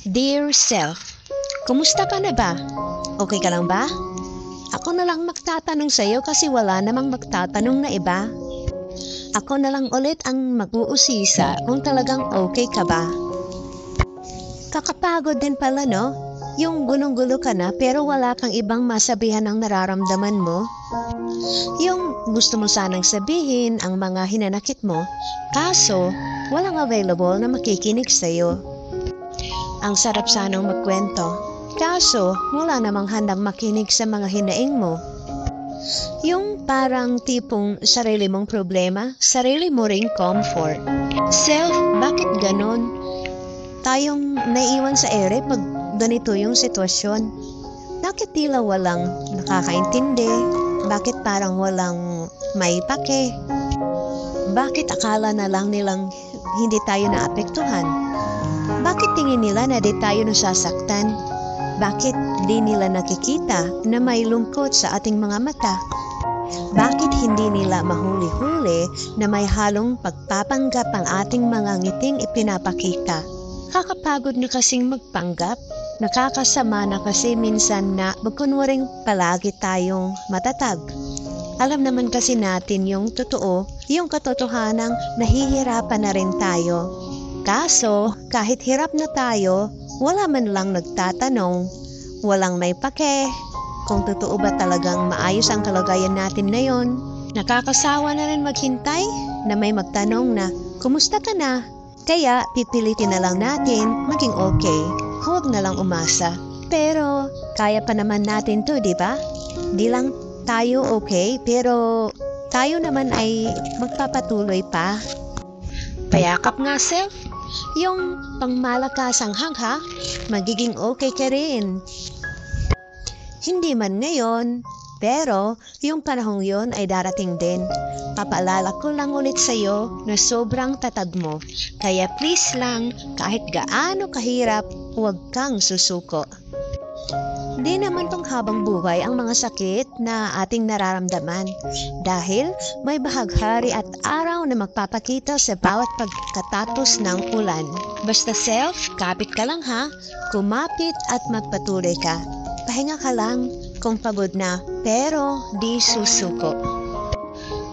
Dear self, kumusta ka na ba? Okay ka lang ba? Ako na lang magtatanong sa'yo kasi wala namang magtatanong na iba. Ako na lang ulit ang mag-uusisa kung talagang okay ka ba. Kakapagod din pala, no? Yung gulong-gulo ka na pero wala kang ibang masabihan ang nararamdaman mo. Yung gusto mo sanang sabihin ang mga hinanakit mo, kaso walang available na makikinig sa'yo. Ang sarap sanang magkwento, kaso wala namang handang makinig sa mga hinaing mo. Yung parang tipong sarili mong problema, sarili mo ring comfort. Self, bakit ganon? Tayong naiiwan sa ere pag ganito yung sitwasyon. Bakit tila walang nakakaintindi? Bakit parang walang may pake? Bakit akala na lang nilang hindi tayo naapektuhan? Bakit tingin nila na di tayo nasasaktan? Bakit di nila nakikita na may lungkot sa ating mga mata? Bakit hindi nila mahuli-huli na may halong pagpapanggap ang ating mga ngiting ipinapakita? Kakapagod na kasing magpanggap. Nakakasama na kasi minsan na magkunwaring palagi tayong matatag. Alam naman kasi natin yung totoo, yung katotohanang nahihirapan na rin tayo. Kaso, kahit hirap na tayo, wala man lang nagtatanong, walang may pake. Kung totoo ba talagang maayos ang kalagayan natin na yon, nakakasawa na rin maghintay na may magtanong na, kumusta ka na? Kaya pipilitin na lang natin maging okay, huwag na lang umasa. Pero kaya pa naman natin to, di ba? Di lang tayo okay, pero tayo naman ay magpapatuloy pa. Payakap nga self, yung pangmalakasang hangha, magiging okay ka rin. Hindi man ngayon, pero yung panahong yon ay darating din. Papaalala ko lang ulit sa'yo na sobrang tatag mo. Kaya please lang, kahit gaano kahirap, huwag kang susuko. Di naman pang habang buhay ang mga sakit na ating nararamdaman dahil may bahaghari at araw na magpapakita sa bawat pagkatapos ng ulan. Basta self, kapit ka lang ha, kumapit at magpatuloy ka. Pahinga ka lang kung pagod na, pero di susuko.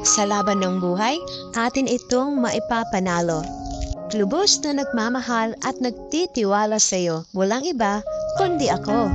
Sa laban ng buhay, atin itong maipapanalo. Lubos na nagmamahal at nagtitiwala sa iyo, walang iba kundi ako.